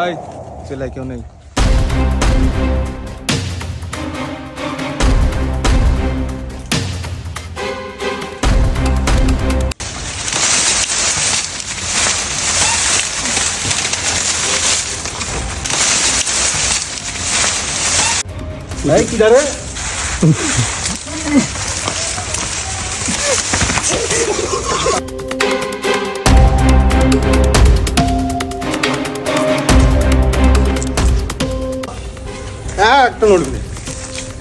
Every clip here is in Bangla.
এই চলে কেউ নেই। এই কি রে? একটা নড়বে,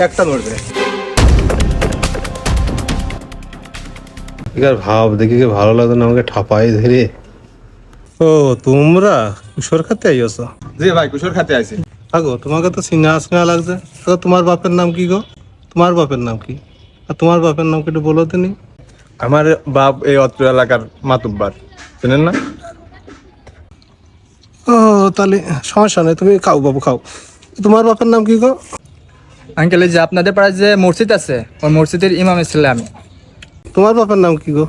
একটা নড়বে। ভাব দেখি কি ভালো লাগতো না আমাকে ঠাপাই ধরে। ও তোমরা কুশোর খাতে আইছো? জি ভাই কুশোর খাতে আইছি। আগো তোমাকে তো চিনা চিনা লাগছে। তো তোমার বাপের নাম কি গো? তোমার বাপের নাম কি? আর তোমার বাপের নাম কি একটু বলো তো নি? আমার বাপ এই অত্র এলাকার মাতুব্বার, চেনেন না? ও তাহলে সমস্যা নেই, তুমি খাও বাবু খাও। তোমার বাপের নাম কি গো? আঙ্কেল, যে আপনাদের পাড়ায় যে মসজিদ আছে ওই মসজিদের ইমামের ছেলে আমি। তোমার বাপের নাম কি গো?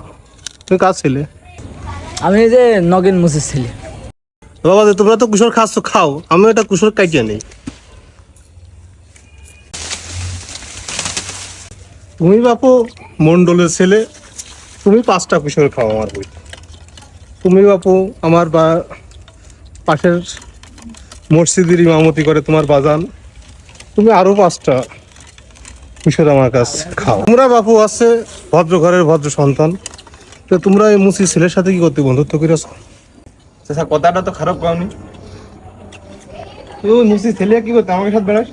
তুমি কার ছেলে? আমি যে নগেন মসজিদ ছেলে। বাবা তোমরা তো কুশোর খাচ্ছ, খাও, আমি এটা কুশোর কাটিয়ে নেই। তুমি বাপু মন্ডলের ছেলে, তুমি 5টা কুশোর খাও আমার বই। তুমি বাপু আমার পাশের মসজিদের ইমামতি করে তোমার বাজান, তুমি আরো 5টা কুশোর আমার কাছে খাও। তোমরা বাপু আছে ভদ্র ঘরের ভদ্র সন্তান, তো তোমরা এই মুসি ছেলের সাথে কি করতে বন্ধুত্ব করেছ? চাচা কথাটা তো খারাপ পাওনি। তুই মুসি ছেলে কি করতে আমাকে সাথে বেড়াস?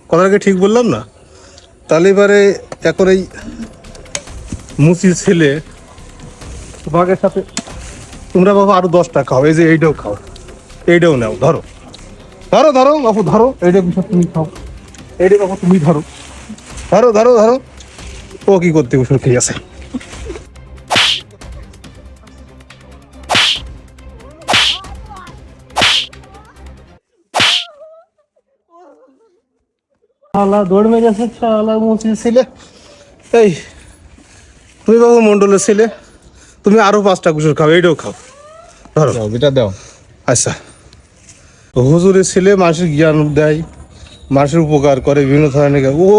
কথাটাকে ঠিক বললাম না? তাহলে এবারে এখন এই মুসির ছেলে তোমাকে সাথে তোমরা বাবা আরো 10টা খাও। এই যে এইটাও খাও, এইটাও নাও, ধরো ধরো ধরো বাপু ধরো, এইটা বিষয় তুমি খাও, এইটা বাপু তুমি ধরো, ধরো ধরো ধরো। ও কি করতে বসে ঠিক আছে। শালা দৌড় মেরেছে, শালা মুসির ছেলে। এই তুমি বাবু মন্ডলের ছেলে, তুমি আরো 5টা কুসুর খাও, এইটাও খাও, ধরো এটা দাও। আচ্ছা, হুজুরের ছেলে মানুষের জ্ঞান দেয়, মানুষের উপকার করে বিভিন্ন ধরনের। ও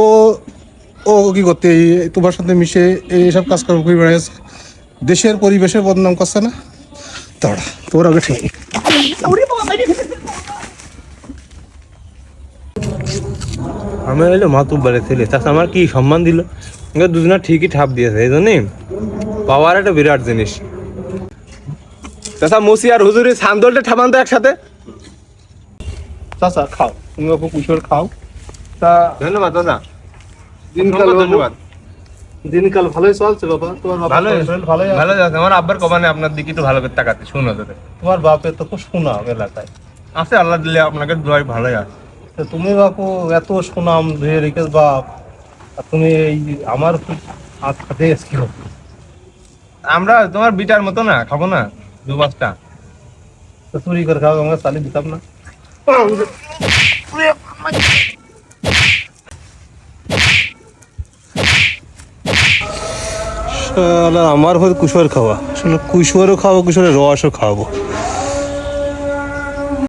ও কি করতে তোমার সাথে মিশে এইসব কাজ করে ঘুরে বেড়াচ্ছে, দেশের পরিবেশের বদনাম করছে না? দাঁড়া তোর আগে ঠিক। আমি হইলো মাতুব্বারের ছেলে, চাষা আমার কি সম্মান দিল, দুজনা ঠিকই ঠাপ দিয়েছে। এই জন্যই পাওয়ার একটা বিরাট জিনিস। চাচা মুসি আর হুজুরের সান্দলটা ঠামান তো একসাথে। চাচা খাও, তুমি বাবু কুশোর খাও। তা ধন্যবাদ চাচা, দিনকাল ধন্যবাদ। দিনকাল ভালোই চলছে বাবা? তোমার ভালো বাপের ভালোই আছে? ভালো যাচ্ছে। আমার আব্বার কমানে আপনার দিকে একটু ভালো করে তাকাতে শুনো তোদের তোমার বাপের তো খুব সুনাম এলাকায় আছে, আল্লাহ দিলে আপনাকে দোয়াই ভালোই আছে। তো তুমি বাপু এত সুনাম ধুয়ে রেখে বাপ, আর তুমি এই আমার হাত খাতে কি হবে? আমরা তোমার বিটার মতো না খাবো না 2-5টা। তো চুরি করে খাও, আমরা চালিয়ে দিতাম না? শালা আমার হয়ে কুশোর খাওয়া, আসলে কুশোরও খাবো, কুশোরের রসও খাওয়াবো।